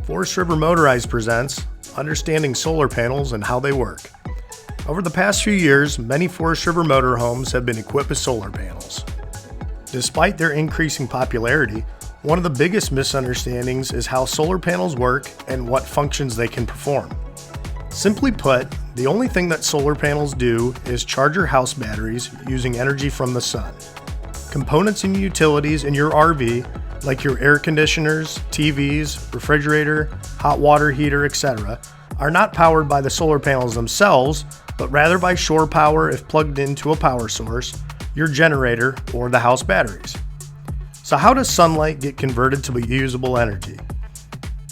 Forest River Motorized presents Understanding Solar Panels and How They Work. Over the past few years, many Forest River motorhomes have been equipped with solar panels. Despite their increasing popularity, one of the biggest misunderstandings is how solar panels work and what functions they can perform. Simply put, the only thing that solar panels do is charge your house batteries using energy from the sun. Components and utilities in your RV, like your air conditioners, TVs, refrigerator, hot water heater, etc., are not powered by the solar panels themselves, but rather by shore power if plugged into a power source, your generator, or the house batteries. So how does sunlight get converted to usable energy?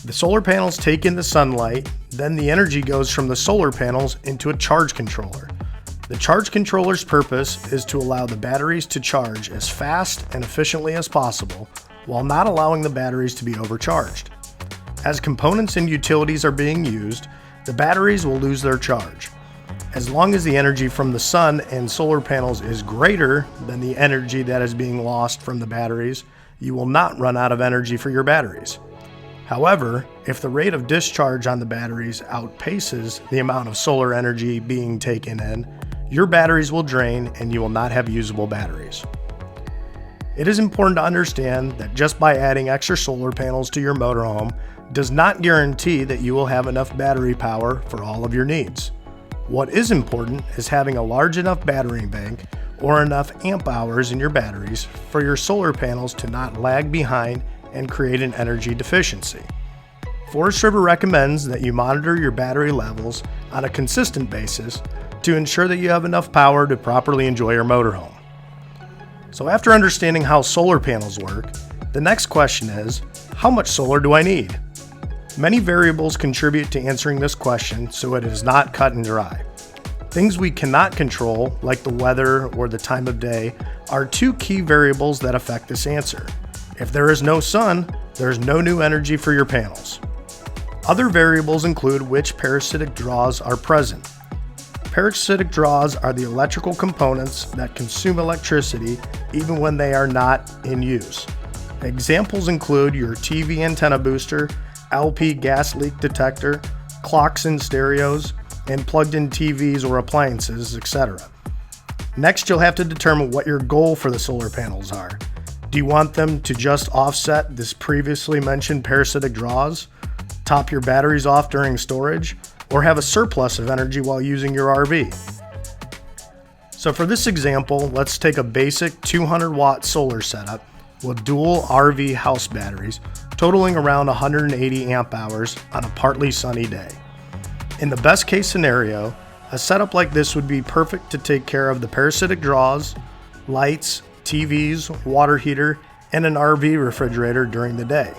The solar panels take in the sunlight, then the energy goes from the solar panels into a charge controller. The charge controller's purpose is to allow the batteries to charge as fast and efficiently as possible, while not allowing the batteries to be overcharged. As components and utilities are being used, the batteries will lose their charge. As long as the energy from the sun and solar panels is greater than the energy that is being lost from the batteries, you will not run out of energy for your batteries. However, if the rate of discharge on the batteries outpaces the amount of solar energy being taken in, your batteries will drain and you will not have usable batteries. It is important to understand that just by adding extra solar panels to your motorhome does not guarantee that you will have enough battery power for all of your needs. What is important is having a large enough battery bank or enough amp hours in your batteries for your solar panels to not lag behind and create an energy deficiency. Forest River recommends that you monitor your battery levels on a consistent basis to ensure that you have enough power to properly enjoy your motorhome. So after understanding how solar panels work, the next question is, how much solar do I need? Many variables contribute to answering this question, so it is not cut and dry. Things we cannot control, like the weather or the time of day, are two key variables that affect this answer. If there is no sun, there is no new energy for your panels. Other variables include which parasitic draws are present. Parasitic draws are the electrical components that consume electricity even when they are not in use. Examples include your TV antenna booster, LP gas leak detector, clocks and stereos, and plugged-in TVs or appliances, etc. Next, you'll have to determine what your goal for the solar panels are. Do you want them to just offset this previously mentioned parasitic draws, top your batteries off during storage, or have a surplus of energy while using your RV? So for this example, let's take a basic 200 watt solar setup with dual RV house batteries totaling around 180 amp hours on a partly sunny day. In the best case scenario, a setup like this would be perfect to take care of the parasitic draws, lights, TVs, water heater, and an RV refrigerator during the day.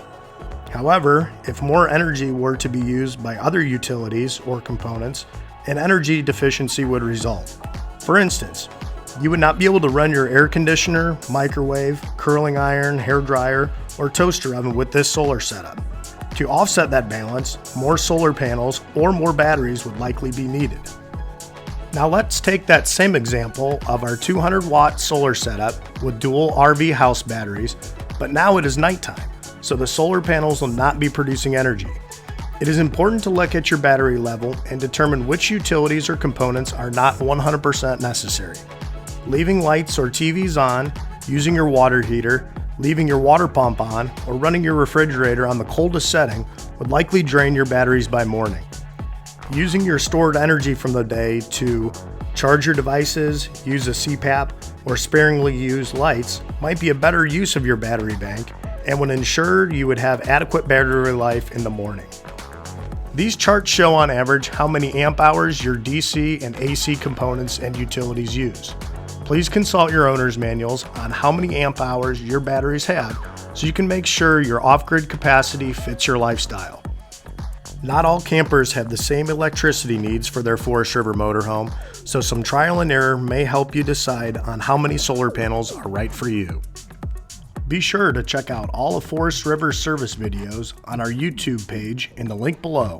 However, if more energy were to be used by other utilities or components, an energy deficiency would result. For instance, you would not be able to run your air conditioner, microwave, curling iron, hair dryer, or toaster oven with this solar setup. To offset that balance, more solar panels or more batteries would likely be needed. Now let's take that same example of our 200 watt solar setup with dual RV house batteries, but now it is nighttime, so the solar panels will not be producing energy. It is important to look at your battery level and determine which utilities or components are not 100% necessary. Leaving lights or TVs on, using your water heater, leaving your water pump on, or running your refrigerator on the coldest setting would likely drain your batteries by morning. Using your stored energy from the day to charge your devices, use a CPAP, or sparingly use lights might be a better use of your battery bank and would ensure you would have adequate battery life in the morning. These charts show on average how many amp hours your DC and AC components and utilities use. Please consult your owner's manuals on how many amp hours your batteries have so you can make sure your off-grid capacity fits your lifestyle. Not all campers have the same electricity needs for their Forest River motorhome, so some trial and error may help you decide on how many solar panels are right for you. Be sure to check out all of Forest River's service videos on our YouTube page in the link below.